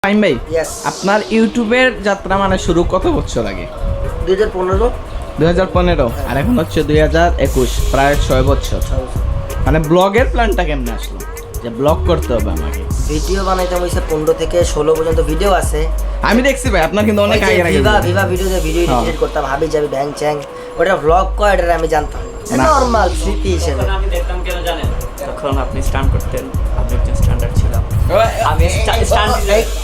ফাইম ভাই, Yes. আপনার ইউটিউবের যাত্রা মানে শুরু কত বছর আগে? 2015 2015 আর এখন হচ্ছে 2021, প্রায় 6 বছর। মানে ব্লগের প্ল্যানটা কেমনে আসলো যে ব্লগ করতে হবে আমাকে? ভিডিও বানাইতে হইছে 15 থেকে 16 পর্যন্ত ভিডিও আছে। আমি দেখছি ভাই আপনার কিন্তু অনেক আগে আগে ভিভা ভিডিওতে ভিডিও হ্যাঁ। এডিট করতাম, হাবি যাবি ব্যাং চ্যাং, ওটা ব্লগ কয় এটা আমি জানতাম না। নরমাল স্মৃতি হিসেবে। আমি দেখতাম কেন জানেন, তখন আপনি স্টান্ট করতেন, আমি একজন স্ট্যান্ডার্ড ছিলাম। আমি স্টান্ট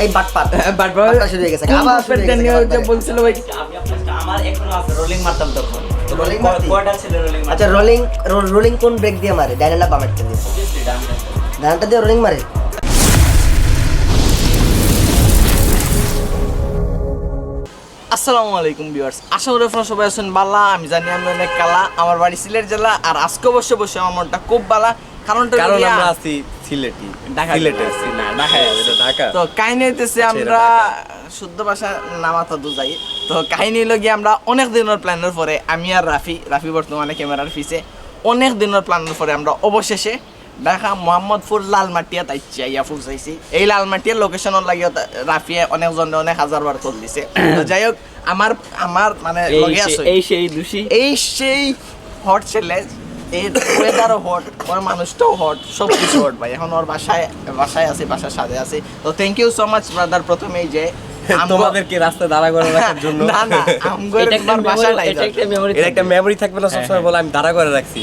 এই বাটপাট বাট বাটপাট শুরু হয়ে গেছে আবার শুরু হয়ে গেছে। বলছিল ভাই আমি আপনার আমার এখনো আছে, রোলিং মারতাম তখন। Rolling মারতি? কয়টা ছিল রোলিং মারতাম? আচ্ছা রোলিং কোন ব্রেক দিয়ে মারে, ডাইনে না বামেরটা দিয়ে? ডানটা দিয়ে রোলিং মারে। আসসালামু আলাইকুম ভিউয়ার্স, আশা করি আপনারা সবাই আছেন বালা। আমি জানি আমি অনেক কালা, আমার বাড়ি সিলেট জেলা, আর আজকে বসে বসে আমার মনটা খুব বালা। কারণ আমরা আছি সিলেটি, সিলেটে আছি না, ঢাকায় আছে, এটা ঢাকা। তো কাহিনী হইতেছে আমরা শুদ্ধ ভাষা নামাতা দুজাই। তো কাহিনী হলো গিয়ে আমরা অনেক দিনের প্ল্যানের পরে, আমি আর রাফি বর্তমানে ক্যামেরার পিছে, অনেক দিনের প্ল্যানের পরে আমরা অবশেষে ঢাকা মোহাম্মদপুর লালমাটিয়া তাইছি আইয়া পৌঁছাইছি। এই লালমাটিয়ার লোকেশনের লাগিয়ে রাফিয়ে অনেকজন অনেক হাজারবার কল দিছে। তো যাই হোক, আমার মানে লগে আছে এই সেই দোষী। এই সেই হট ছেলে, এর ওয়েদারও হট, ওর মানুষটাও হট, সব কিছু হট ভাই। এখন ওর বাসায় আছে, বাসার সাথে আছে। তো thank you so much brother, প্রথমেই যে তোমাদেরকে রাস্তায় দাঁড়া করে রাখার জন্য। না আমগোর একবার বাসা নাই, এটা একটা মেমরি। এর একটা মেমরি থাকবে না সবসময়, বলে আমি দাঁড়া করে রাখছি।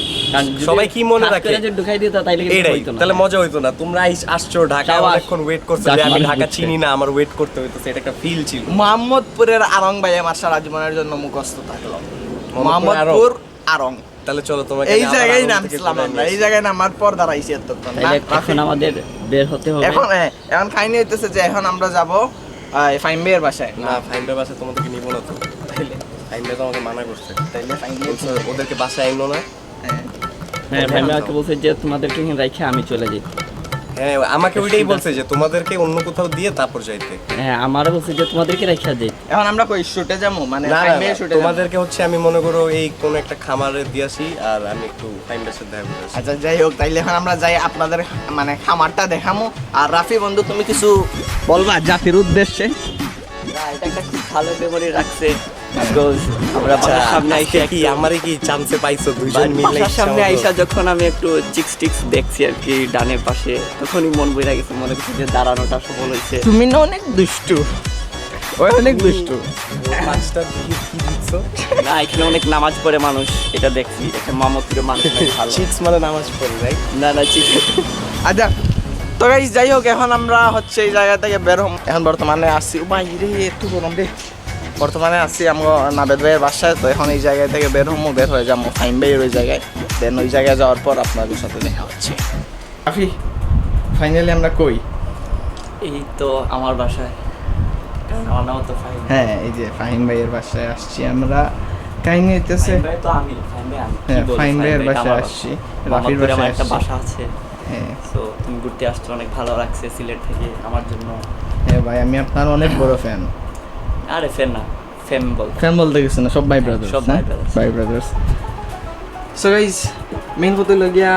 সবাই কি মনে রাখে যদি ঢুকাই দিত তাইলে কিন্তু এটাই, হইতো না। তাহলে মজা হইতো না। তোমরা আসছো ঢাকায়, সাবাস। অনেকক্ষণ ওয়েট করছো, যাক, যে আমি মানুষ ঢাকা বুঝছে। চিনি না, আমার ওয়েট করতে হইতো, এটা একটা ফিল ছিল। মোহাম্মদপুরের আরং ভাই আমার সারা জীবনের জন্য মুখস্থ থাকলো। মোহাম্মদপুর মোহাম্মদপুর আরং, তাহলে চলো তোমাকে এই আমি আবার জায়গায় আরং থেকে নামছিলাম তুলে আমরা, নিয়ে এই আসি। জায়গায় নামার পর দাঁড়াইছি এতক্ষণ। তাইলে এখন আমাদের বের হতে হবে। এখন কাহিনী হইতেছে যে এখন আমরা যাবো ফাইম ভাইয়ের বাসায়। না, ফাইন্ডের বাসায় তোমাদেরকে নিবো না তো। তাইলে ফাইন্ডে তো আমাকে মানা করছে, তাইলে ফাইম বলছে ওদেরকে বাসায় আইনো না। হ্যাঁ, ভাই আমাকে বলছে যে তোমাদেরকে এখানে রাখে আমি চলে যাই। হ্যাঁ, আমাকে ওইটাই বলছে যে তোমাদেরকে অন্য কোথাও দিয়ে তারপর যাইতে। হ্যাঁ, আমারও বলছে যে তোমাদেরকে রাখা যাই। এখন আমরা কই শুটে যাবো, মানে না, ফাইম ভাইয়ের শুটে যাবো। তোমাদেরকে হচ্ছে আমি মনে করো এই কোন একটা খামারে দিয়েছি, আর আমি একটু ফাইন্ডের সাথে দেখা করে আসি। আচ্ছা যাই হোক, তাইলে এখন আমরা যাই আপনাদের মানে খামারটা দেখামো। আর রাফি বন্ধু, তুমি কিছু বলবা জাতির উদ্দেশ্যে? না, এটা একটা খুব ভালো মেমরি রাখছে। Because আমরা বাসার সামনে আইসা কি আমারে কি চান্সে পাইছো দুইজন মিলে? বাসার সামনে আইসা যখন আমি একটু চিক্স দেখছি আর কি ডানের পাশে, তখনই মন বইরা গেছে, মনে হচ্ছে যে দাঁড়ানোটা সফল হয়েছে। তুমি না অনেক দুষ্টু, ওই অনেক দুষ্টু। পাঁচটা কি দিছো? না, এখানে অনেক নামাজ পড়ে মানুষ, এটা দেখছি। একটা মোহাম্মদপুরের মানুষ অনেক ভালো। চিক্স মানে নামাজ পড়ি, রাইট? না চিক্স আচ্ছা তো গাইস, যাই হোক, এখন আমরা হচ্ছে এই জায়গা থেকে বের হম। এখন বর্তমানে আসছি, ও ভাই রে একটু গরম রে, বর্তমানে আসছি আমরা নাবেদ ভাইয়ের বাসায়। তো এখন এই জায়গা থেকে বের হমো, বের হয়ে যাবো ফাইম ভাইয়ের ওই জায়গায়। দেন ওই জায়গায় যাওয়ার পর আপনাদের সাথে দেখা হচ্ছে। রাফি, ফাইনালি আমরা কই? এই তো আমার বাসায়, কারণ আমার নাম তো ফাহিম। হ্যাঁ, এই যে ফাহিম ভাইয়ের বাসায় আসছি আমরা। কাহিনী হইতেছে, ফাহিম ভাই তো আমি, ফাহিম ভাই আমি। হ্যাঁ, কি বলবো, ফাহিম ভাইয়ের ভাই তো বাসায় আমার আসছি, বাসা। রাফির মোহাম্মদপুরে আমার বাসায় একটা আসছি। বাসা আছে। হ্যাঁ তো তুমি ঘুরতে আসছো, অনেক ভালো লাগছে সিলেট থেকে আমার জন্য। হ্যাঁ ভাই, আমি আপনার অনেক বড় ফ্যান। আরে ফ্যান না, ফ্যাম বল। ফ্যান বলতে গেছে না, সব ভাই ব্রাদার্স, সব ভাই brothers। ভাই ব্রাদার্স। সো গাইস, মেইন কথা হলো গিয়া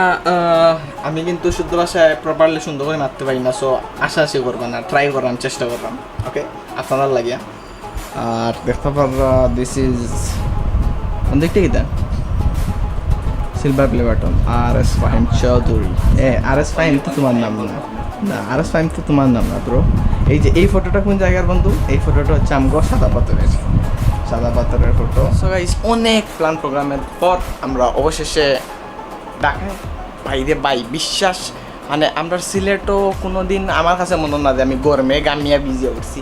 আমি কিন্তু শুদ্ধ ভাষায় প্রপারলি সুন্দর করে মারতে পারি না। সো আশা করবেন না, ট্রাই করলাম, চেষ্টা করলাম, ওকে আপনার লাগিয়া। আর দেখতে পারবা দিস ইজ দেখতে কি সিলভার প্লে বাটন আর এস ফাহিম চৌধুরী। আর এস ফাহিম তো তোমার নাম না, না আর এস ফাহিম তো তোমার নাম না ব্রো। এই যে এই ফটোটা কোন জায়গার বন্ধু? এই ফটোটা হচ্ছে আমগো সাদা পাথরের ফটো। সো গাইস, অনেক প্ল্যান প্রোগ্রামের পর আমরা অবশেষে ঢাকায়। ভাইরে ভাই, বিশ্বাস মানে আমরা সিলেটও কোনো দিন আমার কাছে মনে না যে আমি গরমে গামিয়া ভিজে উঠছি।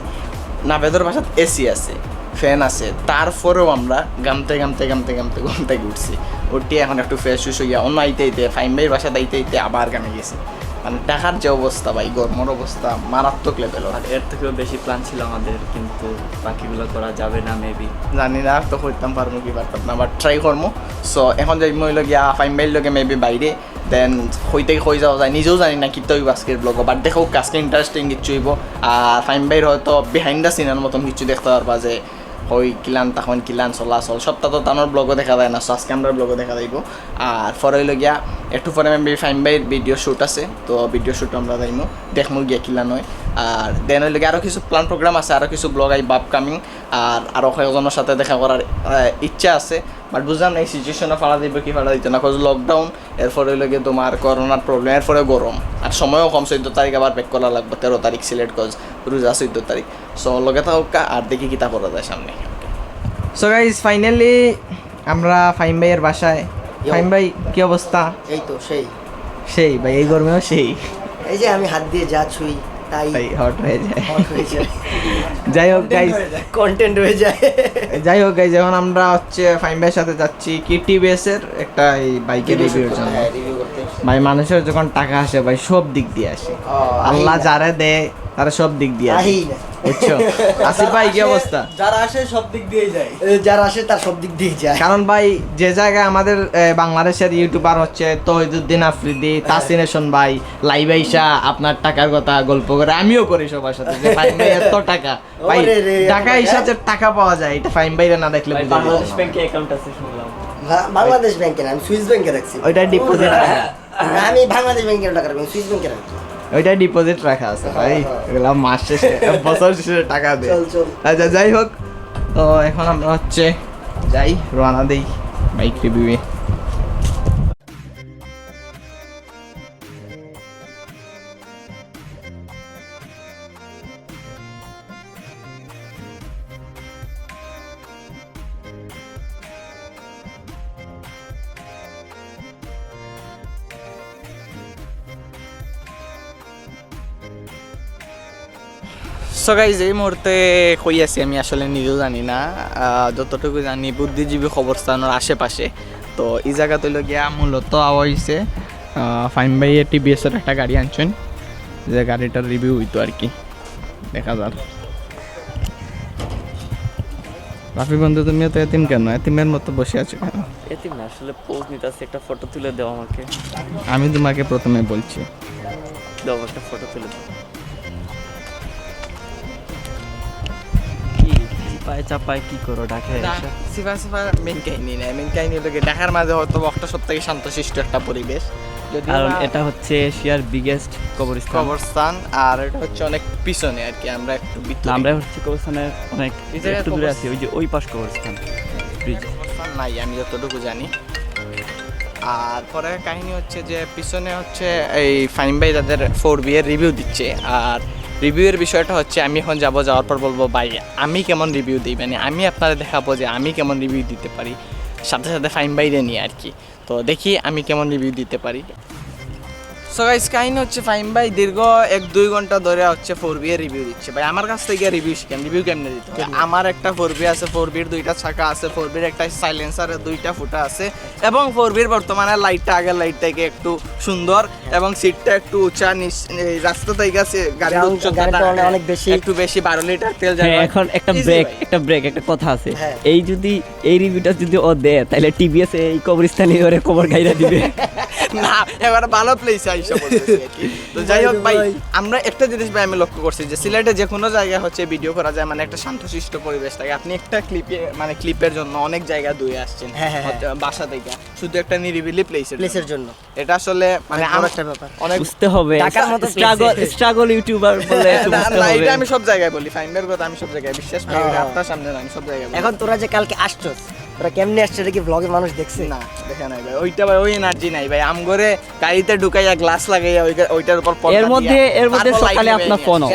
নাবেদর বাসাত এসি আছে, ফ্যান আছে, তারপরেও আমরা ঘুমতে উঠছি। উঠে এখন একটু ফ্রেশ হইয়া অন্য আইতে ফাইম ভাইয়ের বাসাত আইতে আবার গামে গেছি। মানে ঢাকার যে অবস্থা ভাই, গরমের অবস্থা মারাত্মক লেভেল। আর এর থেকেও বেশি প্ল্যান ছিল আমাদের, কিন্তু বাকিগুলো করা যাবে না মেবি। জানি না তো করতাম পারবো কি পারতাম না, বাট ট্রাই করবো। সো এখন যাই মই লগিয়া ফাইম ভাইয়ের লগে মেবি বাইরে, দেন হইতে হয়ে যাওয়া যায়, নিজেও জানি না কিতো হইব আজকের ব্লগ। বাট দেখো আজকে ইন্টারেস্টিং কিছু হইব। আর ফাইম ভাইয়ের হয়তো বিহাইন্ড দ্য সিনের মতন কিছু দেখতে পারবা, যে হই কিলান তখন কিলান চলাচল সবটা তো তানোর ব্লগও দেখা যায় না। সো আজকে আমরা ব্লগও দেখা যাইব। আর ফর হইল গিয়া একটু পরে আমি ফাইম ভাইয়ের ভিডিও শ্যুট আছে, তো ভিডিও শ্যুট আমরা যাইমো দেখমু গিয়ে কিলা নয়। আর দেন হইলে আরও কিছু প্ল্যান প্রোগ্রাম আছে, আরও কিছু ব্লগ আইব আপকামিং, আর আরও কয়েকজনের সাথে দেখা করার ইচ্ছা আছে। বাট বুঝলাম না এই সিচুয়েশনে ফাড়া দিব কি ফাড়া দিতে না, কজ লকডাউন, এরপরে হইলে গিয়ে তোমার করোনার প্রবলেম, এরপরে গরম, আর সময়ও কম। 14 তারিখ আবার ব্যাক করা লাগবে, 13 তারিখ সিলেট, কজ রোজা 14 তারিখ। সো লগে থাকা আর দেখি কিতা করা যায় সামনে। সো গাইজ ফাইনালি আমরা ফাইম ভাইয়ের বাসায়। ফাইম ভাই কি অবস্থা? এই তো সেই ভাই এই গরমেও সেই, এই যে আমি হাত দিয়ে যা ছুঁই তাই হট হয়ে যায়। hot হয়ে যায়, যাই হোক গাইজ, কন্টেন্ট হয়ে যায়। যাই হোক গাইজ, এখন আমরা হচ্ছে ফাইম ভাইয়ের সাথে যাচ্ছি কি টিভিএস এর একটা এই বাইকের রিভিউর জন্য। হ্যাঁ, review করতে। ভাই মানুষের যখন টাকা আসে ভাই সব দিক দিয়ে আসে, আল্লাহ যারে দেয় তারা সব দিক দিয়ে আসে, আহি না। বুঝছো? আসিফ ভাই কি অবস্থা? যারা আসে সব দিক দিয়েই যায়। যারা আসে তার সব দিক দিয়ে যায়। কারণ ভাই যে জায়গায় আমাদের বাংলাদেশের ইউটিউবার হচ্ছে তহিদুদ্দিন আফ্রিদি, তাসিনেশন ভাই লাইভ আইসা আপনার টাকার কথা গল্প করে, আমিও করি সবার সাথে যে ফাইম ভাই এত টাকা, ভাই ওরে রে, টাকা আইসা যে টাকা পাওয়া যায় এটা ফাইম ভাইরা না দেখলে বুঝা বাংলাদেশ যায় না। ব্যাংকে অ্যাকাউন্ট আছে শুনলাম। বাংলাদেশ ব্যাংকে না, আমি সুইস ব্যাংকে রাখছি। ওইটা ডিপোজিট রাখা, আমি বাংলাদেশ ব্যাংকের টাকা রাখবো, সুইস ব্যাংকে রাখছি। ওইটা ডিপোজিট রাখা আছে ভাই, এগুলা মাস শেষে বছর শেষে টাকা দেয়। চল। আচ্ছা যাই হোক, তো এখন আমরা হচ্ছে যাই রওনা দেই বাইক রিভিউয়ে। সো গাইজ এই মুহূর্তে কই আছি আমি আসলে নিজেও জানি না, যতটুকু জানি বুদ্ধিজীবী কবরস্থানের আশেপাশে। তো এই জায়গা তৈল গিয়া মূলত আওয়া হয়েছে ফাইম ভাই টিভিএসের একটা গাড়ি আনছেন, যে গাড়িটার রিভিউ হইতো আর কি, দেখা যাক। রাফি বন্ধু তুমিও তো এতিম কেন, এতিমের মতো বসে আছো কেন? এতিম না, আসলে পোজ নিতে আছে, একটা ফটো তুলে দাও আমাকে। আমি তোমাকে প্রথমে বলছি দাও একটা ফটো তুলে দাও। কি চিপায় চাপায় কি করো ঢাকায় এসে? সিফা মেন কাহিনী নাই, মেন কাহিনী হলো ঢাকার মাঝে হয়তো একটা সবথেকে শান্তশিষ্ট একটা পরিবেশ, কারণ এটা হচ্ছে এশিয়ার বিগেস্ট কবরস্থান। কবরস্থান, আর এটা হচ্ছে অনেক পিছনে আর কি, আমরা একটু ভিতরে। আমরা হচ্ছে কবরস্থানের অনেক এই জায়গায় একটু দূরে আছি, ওই যে ওই পাশ কবরস্থান ব্রিজ। কবরস্থান নাই আমি যতটুকু জানি। আর পরে কাহিনী হচ্ছে যে পিছনে হচ্ছে এই ফাইম ভাই তাদের 4B এর রিভিউ দিচ্ছে, আর রিভিউয়ের বিষয়টা হচ্ছে আমি এখন যাওয়ার পর বলবো ভাই আমি কেমন রিভিউ দিই, মানে আমি আপনাদের দেখাবো যে আমি কেমন রিভিউ দিতে পারি, সাথে সাথে ফাইম ভাইরে নিয়ে আর কি। তো দেখি আমি কেমন রিভিউ দিতে পারি। সো গাইস কাহিনী হচ্ছে ফাইম ভাই দীর্ঘ 1-2 ঘন্টা ধরে হচ্ছে 4B এর রিভিউ দিচ্ছে। ভাই আমার কাছ থেকে রিভিউ শিখেন, রিভিউ কেমনে দিতে হবে। আমার একটা 4B আছে, 4B এর 2টা চাকা আছে, 4B এর একটা সাইলেন্সারের 2টা ফুটা আছে, এবং 4B এর বর্তমানে লাইটটা আগের লাইট থেকে একটু সুন্দর, এবং সিটটা একটু উঁচা, এই রাস্তা থেকে গাড়ির উচ্চতাটা অনেক বেশি, একটু বেশি, 12 লিটার তেল যায়। হ্যাঁ, এখন একটা ব্রেক একটা কথা আছে, হ্যাঁ। এই যদি এই রিভিউটা যদি ও দেয় তাহলে টিভিএস এই কবরস্থানে ওরে কবর গাইরা দিবে। না এবার ভালো প্লেসে আইসা বলতেছি আর কি। তো যাই হোক ভাই, আমরা একটা জিনিস ভাই আমি লক্ষ্য করছি যে সিলেটে যে কোনো জায়গায় হচ্ছে ভিডিও করা যায়, মানে একটা শান্তশিষ্ট পরিবেশ থাকে। আপনি একটা ক্লিপের জন্য অনেক জায়গা ধুয়ে আসছেন বাসা থেকে, শুধু একটা নিরিবিলি প্লেসের জন্য। এটা আসলে মানে আমার একটা ব্যাপার অনেক বুঝতে হবে, টাকার মতো স্ট্রাগল ইউটিউবার বলে একটু না, বুঝতে না, হবে। এটা আমি সব জায়গায় বলি, ফাইন্ডের কথা আমি সব জায়গায় বিশ্বাস করি, এটা আপনার সামনে না, আমি সব জায়গায় বলি। এখন তোরা যে কালকে আসছস, তোরা কেমনে আসছে এটা কি ব্লগে মানুষ দেখছে? না দেখে নাই ভাই, ওইটা ভাই ওই এনার্জি নাই ভাই। আমগরে গাড়িতে ঢুকাইয়া গ্লাস লাগাইয়া ওইটার উপর পর্দা এর মধ্যে দিয়া, তারপর সকালে light আপনার নিয়ে ফোন আসে।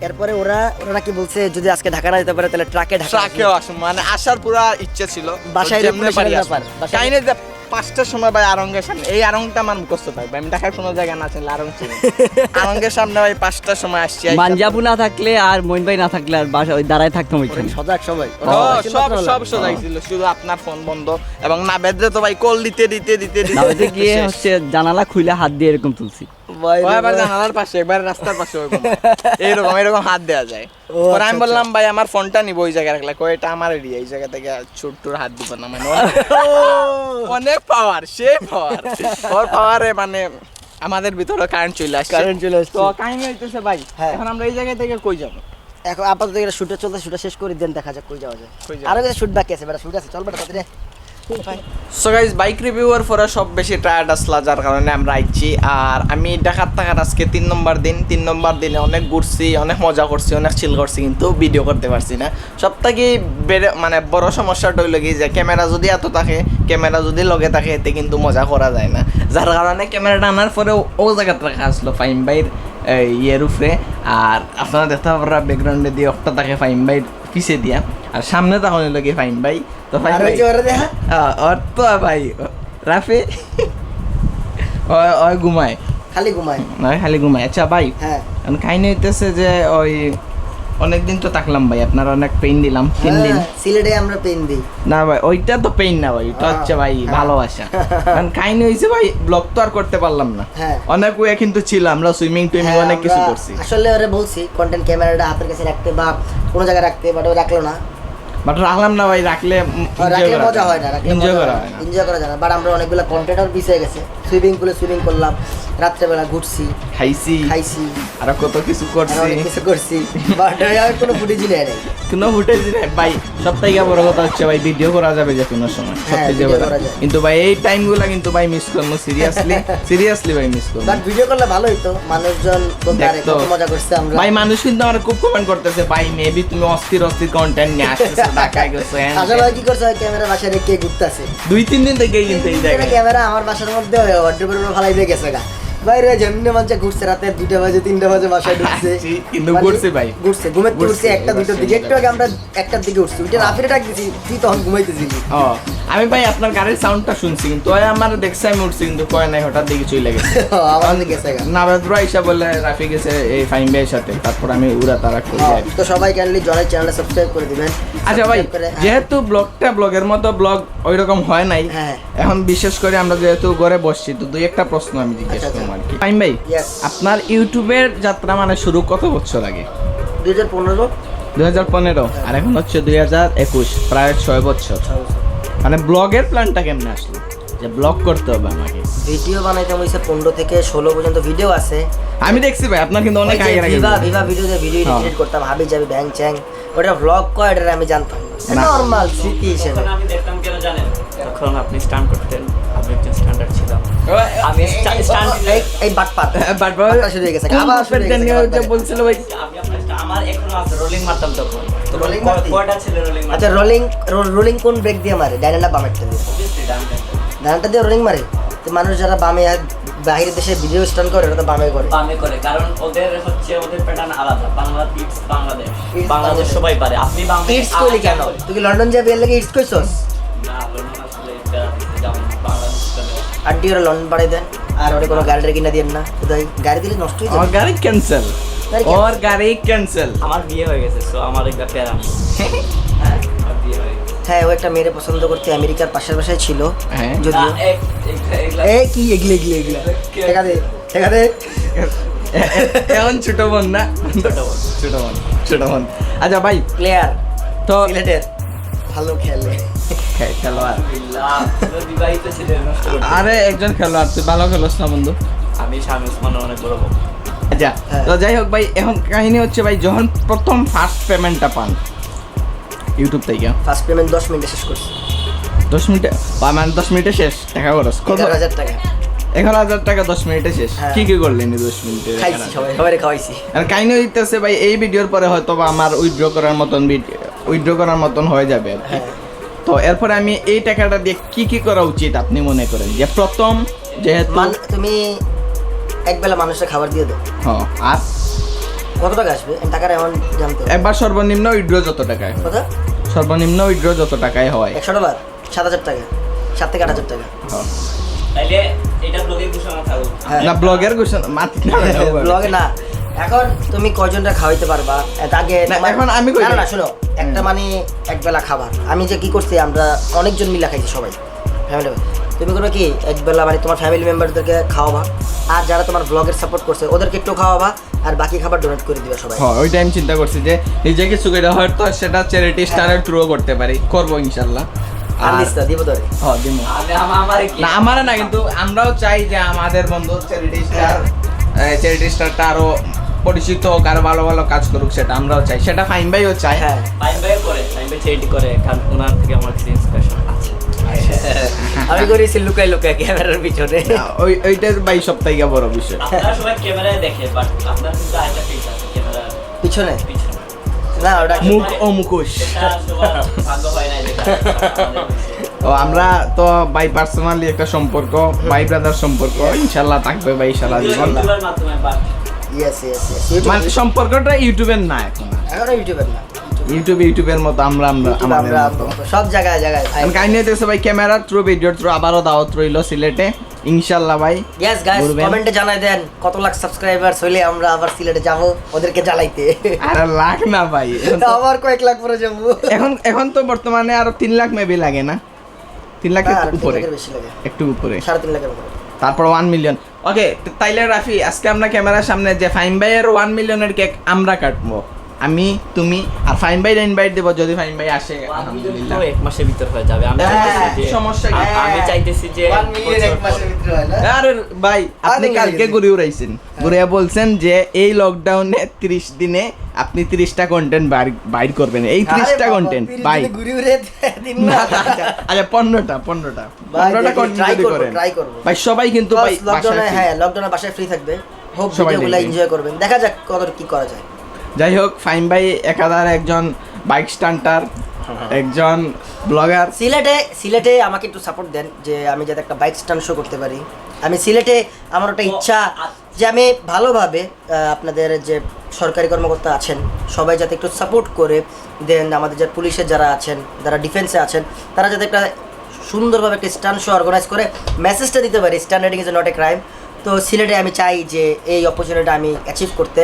এরপরে ওরা কি বলছে, যদি আজকে ঢাকা না যেতে পারে তাহলে ট্রাকেও আসুন, মানে আসার পুরা ইচ্ছা ছিল বাসায় যেমনে reputation পারি এর আসুন। ব্যাপার, কাহিনী যে 5টার সময় ভাই আরঙ্গের সামনে, এই আরংটা আমার মুখস্থ থাকবে, আমি ঢাকার কোনো জায়গা না চিনলে আরং চিনি। আরঙ্গের সামনে ভাই 5টার সময় আসছি, মানজাবু না থাকলে আর মইন ভাই না থাকলে আর বাসা ওই দাঁড়ায় থাকতাম ওইখানে। সজাগ সবাই সব সোজাই ছিল, শুধু আপনার ফোন বন্ধ, এবং না বেদরে তো ভাই কল দিতে দাওয়াতে গিয়ে হচ্ছে জানালা খুলে হাত দিয়ে এরকম তুলছি। একবার জানালার পাশে, একবার রাস্তার পাশে, এরকম হাত দেওয়া যায়। পরে আমি বললাম ভাই আমার ফোনটা নিবো, ওই জায়গায় রাখলে কয় এটা আমার এরিয়া, এই জায়গা থেকে ছোট্টুর হাত দিব না, মানে অনেক পাওয়ার, সে পাওয়ারে মানে আমাদের ভিতরে কারেন্ট চলে আসছে। তো কাহিনী হইতেছে ভাই, এখন আমরা এই জায়গা থেকে কই যাবো? এখন আপাতত এটা শুটটা চলতে, শুটটা শেষ করে দেন, দেখা যাক কই যাওয়া যায়। কই যাওয়া আরো কিছু শুট বাকি আছে, বেটা শুট আছে, চল বেটা তাড়াতাড়ি। সো গাইজ বাইক রিভিউয়ার পরে সব বেশি টায়ার্ড আসলা, যার কারণে আমরা আইছি। আর আমি ঢাকার থাকার আজকে 3 নম্বর দিনে অনেক ঘুরছি, অনেক মজা করছি, অনেক চিল করছি, কিন্তু ভিডিও করতে পারছি না। সব থেকে মানে বড় সমস্যাটা হইল কি যে ক্যামেরা যদি এত থাকে, ক্যামেরা যদি লগে থাকে, এতে কিন্তু মজা করা যায় না। যার কারণে ক্যামেরাটা আনার পরে ও জায়গাটা রাখা আসলো ফাইম ভাইয়ের ইয়ের উপরে। আর আপনারা দেখতে পারা ব্যাকগ্রাউন্ডে দিয়ে একটা থাকে ফাইম ভাইয়ের পিছে দিয়া, আর সামনে তখন হইল কি ফাইম ভাই। তো ফাইম ভাই ওর তো ভাই রাফে ওই ঘুমায়, খালি ঘুমায় নয় খালি ঘুমায়। আচ্ছা ভাই, হ্যাঁ কাহিনী হইতেছে যে ওই অনেকদিন তো থাকলাম ভাই, আপনার অনেক পেইন দিলাম 3 দিন। সিলেটে আমরা পেন দিই না ভাই, ওইটা তো পেইন না ভাই, ওইটা হচ্ছে ভাই ভালোবাসা। কারণ কাহিনী হয়েছে ভাই, ব্লগ তো আর করতে পারলাম না। হ্যাঁ অনেক ওয়ে কিন্তু ছিল, আমরা সুইমিং টুইমিং হ্যাঁ, অনেক কিছু আমরা করছি। আসলে ওরে বলছি কন্টেন্ট ক্যামেরাটা হাতের কাছে রাখতে বা কোনো জায়গায় রাখতে, বাট ও রাখলো না। বাট রাখলাম না ভাই, রাখলে রাখলে মজা হয় না, রাখলে এনজয় করা হয় না। এনজয় করা যায় না। বাট আমরা অনেকগুলো কন্টেন্ট আর পিছিয়ে গেছে। সুইমিং পুলে সুইমিং করলাম, রাত্রেবেলা ঘুরছি, খাইছি, আর কত কিছু আর করছি, অনেক কিছু করছি, বাট কোনো ফুটেজই নেই নাই। কোনো ফুটেজ নেই ভাই। সব থেকে বড় কথা হচ্ছে ভাই, ভিডিও করা যাবে যে কোনো সময়, হ্যাঁ, সত্যি video করা যায়। কিন্তু ভাই এই টাইমগুলো কিন্তু ভাই মিস করবো, সিরিয়াসলি ভাই মিস করবো। বাট ভিডিও করলে ভালো হইতো, মানুষজন বলতে আরে দেখতো। কত মজা করছে আমরা। ভাই মানুষ কিন্তু আমার খুব কমেন্ট করতেছে, ভাই মেবি তুমি অস্থির কন্টেন্ট নিয়ে আসতেছো, ঢাকায় গেছো। আসলে কি করছে, ক্যামেরা বাসায় রেখে ঘুরতেছে। 2-3 দিন থেকেই কিন্তু এই জায়গায় ক্যামেরা আমার বাসার মধ্যে ওয়ার্ড্রোবের উপর ফালাই দিয়ে গেছে গা। বাইরে যেমনি মঞ্চে ঘুরছে, রাতে 2টা বাজে 3টা বাজে বাসায় ঢুকছে। কিন্তু মানে ঘুরছে ভাই, ঘুরছে, ঘুমের ঘুরছে, ঘুরছে 1টা-2টার দিকে। একটু আগে আমরা 1টার দিকে উঠছি, উঠে রাফিরে ডাক দিছি, তুই তখন ঘুমাইতেছিলি। ও আমি ভাই আপনার গাড়ির সাউন্ডটা শুনছি, কিন্তু ওই আমার দেখছে আমি উঠছি, কিন্তু কয় নাই, হঠাৎ দিকে চলে গেছে। আমার দিকে গেছে গা। নাবাদুরা ইসা বলে রাফি গেছে এই ফাইম ভাইয়ের সাথে, তারপর আমি উড়া তারা করি আর কি। তো সবাই কাইন্ডলি জনের চ্যানেলে সাবস্ক্রাইব করে দিবেন। আচ্ছা ভাই, Subscribe করে, হ্যাঁ। যেহেতু ব্লগের মতো ব্লগ ওইরকম হয় নাই, হ্যাঁ। এখন বিশেষ করে আমরা যেহেতু ঘরে বসছি, তো 2-1টা প্রশ্ন আমি জিজ্ঞেস আচ্ছা, করবো আর কি। ফাইম ভাই, Yes. আপনার ইউটিউবের যাত্রা মানে শুরু কত বছর আগে? 2015 2015, আর এখন হচ্ছে 2021, প্রায় 6 বছর। মানে ব্লগের প্ল্যানটা কেমনে আসলো যে ব্লগ করতে হবে আমাকে? ভিডিও বানাইতে হইছে 15 থেকে 16 পর্যন্ত ভিডিও আছে। আমি দেখছি ভাই, আপনার কিন্তু অনেক আগে আগে ভিভা ভিডিওতে ভিডিও হ্যাঁ। এডিট করতাম, হাবি যাবি ব্যাং চ্যাং, ওটা ব্লগ কয় এটা আমি জানতাম না। নরমাল স্মৃতি হিসেবে। তখন আমি দেখতাম কেন জানেন, তখন আপনি স্টান্ট করতেন, আমি একজন স্ট্যান্ডার্ড ছিলাম। আমি স্টান্ট এই বাটপাত বাট বাটপাত শুরু হয়ে গেছে, আবার শুরু হয়ে গেছে যে বলছিল ভাই, আমি আপনার আমার এখনো আছে, রোলিং মারতাম তখন। তো Rolling মারতি? কয়টা ছিল রোলিং মারতাম? আচ্ছা, রোলিং কোন ব্রেক দিয়ে মারে, ডাইনে না বামেরটা দিয়ে? ডানটা দিয়ে রোলিং মারে। তো মানুষ যারা বামে বাইরের দেশে ভিডিও স্টান্ট করে, ওরা তো বামে করে। বামে করে, কারণ ওদের হচ্ছে ওদের প্যাটার্ন আলাদা। বাংলাদেশ It's বাংলাদেশ বাংলাদেশ। সবাই পারে, আপনি বাংলাদেশ ইটস কইলি কেন? তুই কি লন্ডন যাবি এর লাগে ইটস কইছস? না, লন্ডন আসলে এটা যেমন বাংলাদেশ আন্টি ওরা লন্ডন বাড়াই দেন, আর ওরে কোনো গাড়ি কিনা দিয়েন না। কোথায় গাড়ি দিলে নষ্ট হয়ে আমার যাবে। গাড়ি ক্যান্সেল, গাড়ি cancel? ওর গাড়ি ক্যান্সেল। আমার বিয়ে হয়ে গেছে, সো আমার একটা প্যারা হ্যাঁ, আমার বিয়ে হয়ে গেছে। হ্যাঁ, ও একটা মেয়েরে পছন্দ করতে আমেরিকার পাশের বাসায় ছিল, হ্যাঁ। যদিও। এ কি এগুলো ঠেকা দে। এখন ছোট বোন না, ছোট বোন। আচ্ছা ভাই, প্লেয়ার তো সিলেটের, ভালো খেলে। খেলোয়াড়, বিবাহিত ছিলেন, নষ্ট করতে। আরে একজন খেলোয়াড়, তুই ভালো খেলোস না বন্ধু? আমি স্বামী ওসমানের অনেক বড় ভক্ত। আচ্ছা, হ্যাঁ। তো যাই হোক ভাই, এখন কাহিনী হচ্ছে ভাই, যখন প্রথম ফার্স্ট পেমেন্টটা পান ইউটিউব থেকে, ফার্স্ট পেমেন্ট 10 মিনিটে শেষ করছি। 10 মিনিটে বা মানে 10 মিনিটে শেষ, টাকা খরচ কত? 11,000 টাকা 11,000 টাকা 10 মিনিটে শেষ। হ্যাঁ। কি কি করলেন এই 10 মিনিটে? খাইছি, সবাই খাওয়াইছি। আর কাহিনী হইতেছে ভাই, এই ভিডিওর পরে হয়তো বা আমার উইথড্র করার মতন হয়ে যাবে আর কি। হ্যাঁ। তো এরপরে আমি এই টাকাটা দিয়ে কি কি করা উচিত আপনি মনে করেন? যে প্রথম যেহেতু তুমি একবেলা মানুষের খাবার দিয়ে দাও, হ্যাঁ, আর কত টাকা আসবে টাকার এমন জানতে হবে। একবার সর্বনিম্ন উইথড্র যত টাকায়, কত? সর্বনিম্ন উইথড্র যত টাকায় হয়, $100, 7,000 টাকা, 7 থেকে 8,000 টাকা। হ্যাঁ। তাইলে এটা ব্লগের ঘোষণা থাকুক। হ্যাঁ। না ব্লগের ঘোষণা মাতি না ব্লগে না, এখন তুমি কয়জনটা খাওয়াইতে পারবা আগে না, তোমার- এখন আমি কই না, দিই। না, শোনো, একটা মানে একবেলা খাবার আমি যে কি করছি, আমরা অনেকজন মিলে খাইছি সবাই ফ্যামিলি। তুমি করবে কি, একবেলা মানে তোমার ফ্যামিলি মেম্বারদেরকে খাওয়াবা, আর যারা তোমার ব্লগের সাপোর্ট করছে ওদেরকে একটু খাওয়াবা, আর বাকি খাবার ডোনেট করে দিবে সবাই। হ্যাঁ, ওই টাইম চিন্তা করছি যে নিজে কিছু করে হয়তো সেটা চ্যারিটি স্টারের থ্রুও করতে পারি, করবো ইনশাল্লাহ। আর লিস্টটা দিব তোরে। হ্যাঁ দিমু। আমার কি না আমার না, কিন্তু আমরাও চাই যে আমাদের বন্ধু চ্যারিটি স্টারটা আরো পরিচিত হোক, আরো ভালো ভালো কাজ করুক, সেটা আমরাও চাই, সেটা ফাইম ভাইও চাই। হ্যাঁ, টাইম ব্যয় করে, টাইম ব্যয় চ্যারিটি করে, কারণ ওনার থেকে আমার কিছু ইন্সপিরেশন আছে। আমি করেছি লুকাই লুকাই ক্যামেরার পিছনে। ওইটার ভাই সব থেকে বড় বিষয়। আপনারা সবাই ক্যামেরায় দেখে বাট আপনার কিন্তু আরেকটা ফেস আছে ক্যামেরার পিছনে পিছনে। না ওটা মুখ ও মুখোশ। এটা সবার ভাগ্য হয় না যেটা ও আমরা তো ভাই পার্সোনালি একটা সম্পর্ক, ভাই ব্রাদার সম্পর্ক ইনশাল্লাহ থাকবে ভাই সারা জীবন। ইউটিউবের মাধ্যমে বাট ইয়েস ইয়েস ইয়েস মানে সম্পর্কটা ইউটিউবের না এখন আর। এখন ইউটিউবের না, ইউটিউবের মতো আমরা আমাদের আমরা মতো। সব জায়গায় জায়গায় কাহিনী হইতেছে ভাই ক্যামেরার থ্রু, ভিডিওর থ্রু আবারও দাওয়াত রইলো সিলেটে ইনশাল্লাহ ভাই। ইয়েস গাইস, ঘুরবেন। কমেন্টে জানাই দেন কত লাখ সাবস্ক্রাইবার্স হইলে আমরা আবার সিলেটে যাব ওদেরকে জ্বালাইতে। আরে লাখ না ভাই, আবার কয়েক লাখ পরে যাব। এখন তো বর্তমানে আরো 3 লাখ মেবি লাগে না, 3 লাখের আর উপরে, বেশি লাগে, একটু উপরে, 3.5 লাখের উপরে। তারপর 1 মিলিয়ন। ওকে তাইলে রাফি আজকে আমরা ক্যামেরার সামনে যে ফাইম ভাইয়ের 1 মিলিয়নের কেক আমরা কাটবো, আমি তুমি আর ফাইম ভাই ইনভাইট দেব যদি ফাইম ভাই আসে আলহামদুলিল্লাহ। এক মাসের ভিতর হয়ে যাবে। আমি হ্যাঁ, চাইতেছি যে সমস্যা কি? আমি চাইতেছি যে 1 মিলিয়ন এক মাসের ভিতরে হয় না। আরে ভাই আপনি আরে কালকে ভাই। ঘুরে উড়াইছেন, ঘুরে বলছেন যে এই লকডাউনে 30 দিনে আপনি 30টা কন্টেন্ট বাইর করবেন, এই 30টা কন্টেন্ট ভাই ঘুরে ঘুরে দিন না, না। আচ্ছা 15টা ভাই, কন্টেন্ট try যদি করবো, করেন try করবো। ভাই সবাই কিন্তু ভাই লকডাউনে বাসায় হ্যাঁ লকডাউনে বাসায় ফ্রি থাকবে, হোপ সবাই ভিডিওগুলো দেখবে। এনজয় করবেন, দেখা যাক কত কি করা যায়। যাই হোক ফাইম ভাই একাধার একজন বাইক স্টান্টার, একজন ব্লগার। সিলেটে আমাকে একটু সাপোর্ট দেন যে আমি যাতে একটা বাইক স্টান্ট শো করতে পারি। আমি সিলেটে আমার একটা ইচ্ছা যে আমি ভালোভাবে আপনাদের যে সরকারি কর্মকর্তা আছেন সবাই যাতে একটু সাপোর্ট করে দেন, আমাদের যে পুলিশের যারা আছেন, যারা ডিফেন্সে আছেন, তারা যাতে একটা সুন্দরভাবে একটা স্টান্ট শো অর্গানাইজ করে মেসেজটা দিতে পারি stunt riding is not a crime. তো সিলেটে আমি চাই যে এই অপরচুনিটি আমি অ্যাচিভ করতে।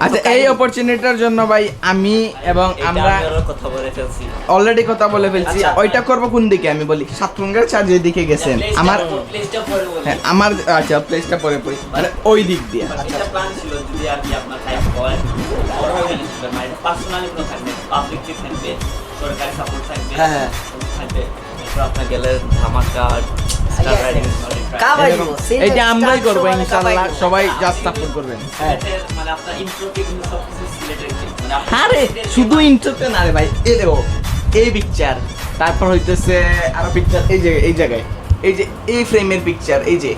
আচ্ছা এই অপরচুনিটির জন্য ভাই আমি এবং আমরা কথা বলে ফেলছি। অলরেডি কথা বলে ফেলছি। আচ্ছা। ওইটা করব কোন দিকে আমি বলি, সাতরঙ্গের চা যেদিকে গেছেন আমার প্লেসটা পরে বলি। হ্যাঁ, আমার আচ্ছা প্লেসটা পরে পড়ি মানে ওই দিক দিয়ে। এটা প্ল্যান ছিল যদি আপনি আপনার টাইম করেন বড় অর্গানাইজেশন মানে পার্সোনালি কোনো থাকবে, পাবলিকলি থাকবে, সরকারি সাপোর্ট থাকবে, হ্যাঁ। থাকবে। এরপর আপনার গেলে ধামাকা স্টার রাইডিং কাবাই এরকম। এইটা আমরাই করবো ইনশাআল্লাহ, সবাই জাস্ট সাপোর্ট করবেন। মানে আপনার ইন্ট্রোকে কিন্তু সবকিছু সিলেটের মানে আরে শুধু ইন্টারতে না রে ভাই, এই দেখো এই পিকচার, তারপর হইতেছে আরো পিকচার এই যে এই জায়গায়, এই যে এই ফ্রেমের পিকচার, এই যে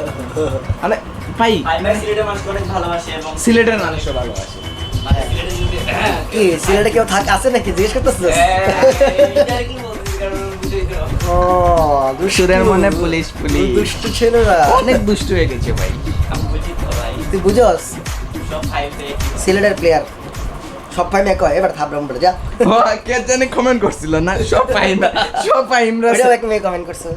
মানে ভাই ফাইবার সিলেটের মানুষ অনেক ভালোবাসে এবং সিলেটের মানুষও ভালোবাসে। মানে সিলেটে যদি কি সিলেটে কেউ আছে নাকি জিজ্ঞেস করতেছিস? এইটা কি বলছি কারণ বুঝেই তো ও সুরের মনে পুলিশ দুষ্টু ছেলেরা অনেক দুষ্ট হয়ে গেছে ভাই। আমি বুঝি তো ভাই তুই বুঝস সব ফাইভে সিলেটের প্লেয়ার সব ফাইমে কয় এবার থাবরাম বলে যা। ও, কে জানি কমেন্ট করছিল না সব ফাইমরা ওইটাও এক মেয়ে কমেন্ট করছে।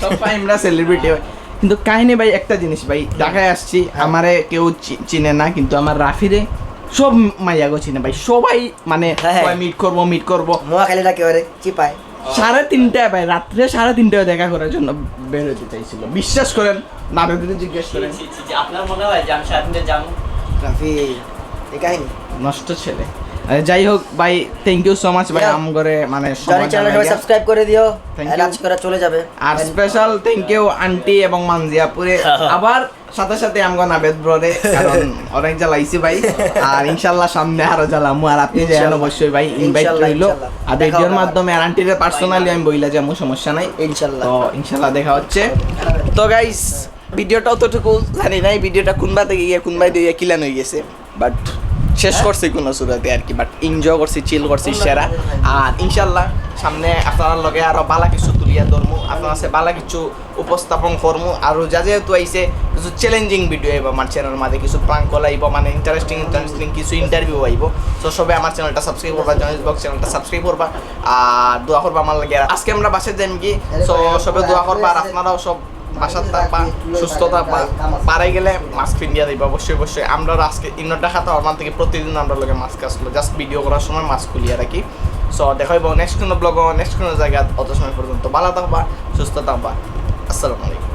সব ফাইমরা সেলিব্রিটি হয়। কিন্তু কাহিনী ভাই একটা জিনিস ভাই, ঢাকায় আসছি আমারে কেউ চিনে না, কিন্তু আমার রাফিরে সব মাইয়াগো চিনে ভাই, সবাই মানে হ্যাঁ। মিট করবো মোয়াখালীরা কেউ রে চিপায় 3:30 ভাই, রাত্রে 3:30 দেখা করার জন্য বের হতে চাইছিল। বিশ্বাস করেন না, যদি জিজ্ঞেস করেন আপনার মনে হয় যে আমি সারাদিনে যাবো রাফি এই কাহিনী নষ্ট ছেলে। যাই হোক ভাই, থ্যাংক ইউ সো মাচ ভাই Yeah. আমগরে মানে জনি চ্যানেল সবাই সাবস্ক্রাইব করে দিও, Thank you. রাজ করে চলে যাবে। আর স্পেশাল থ্যাংক ইউ আন্টি এবং মানজিয়াপুরে, আবার সাথে সাথে আমগো নাবেদ ব্ররে, কারণ অনেক জ্বালাইছি ভাই, আর ইনশাআল্লাহ সামনে আরো জ্বালামু, আর আপনি যাই ইনশাআল্লাহ। অবশ্যই ভাই ইনভাইট ইনশাআল্লাহ, রইলো। ইনশাআল্লাহ। আর দেখা ভিডিওর হবে মাধ্যমে আর আন্টির পার্সোনালি আমি বইলা যাবো, সমস্যা নাই ইনশাআল্লাহ। তো ইনশাআল্লাহ দেখা হচ্ছে। তো গাইস ভিডিওটা অতটুকু জানি নাই, ভিডিওটা কোনবা থেকে গিয়ে কোনবাই দিয়ে কিলান হয়ে গেছে, বাট শেষ করছি কোনো সুরাতে আর কি, বাট এনজয় করছি, চিল করছি সেরা। আর ইনশাল্লাহ সামনে আপনার লগে আরো বালা কিছু তুলিয়া ধরমু, আপনার কাছে বালা কিছু উপস্থাপন করমু, আর যা যেহেতু আইছে কিছু চ্যালেঞ্জিং ভিডিও আইব আমার চ্যানেলের মাঝে, কিছু প্রাঙ্ক কল আইব, মানে ইন্টারেস্টিং কিছু ইন্টারভিউ আইব। তো সবাই আমার চ্যানেলটা সাবস্ক্রাইব করবা, জয়েন্স ব্লগ চ্যানেলটা সাবস্ক্রাইব করবা, আর দোয়া করবা আমার লাগে। আজকে আমরা বাসায় যাইম কি, তো সবাই দোয়া করবা, আর আপনারাও সব বাসার থাকবা, সুস্থ থাকবা, পারে গেলে মাস্ক পিন্ডিয়া দিবা অবশ্যই। আমরা আজকে ইন্নটা খাতা আমার থেকে প্রতিদিন আমরা লোকে মাস্ক আসলো, জাস্ট ভিডিও করার সময় মাস্ক খুলিয়ে রাখি। সো দেখা হইব নেক্সট কোনো ব্লগ, নেক্সট কোনো জায়গা। অত সময় পর্যন্ত ভালো থাকবা, সুস্থ থাকবা। আসসালামু আলাইকুম।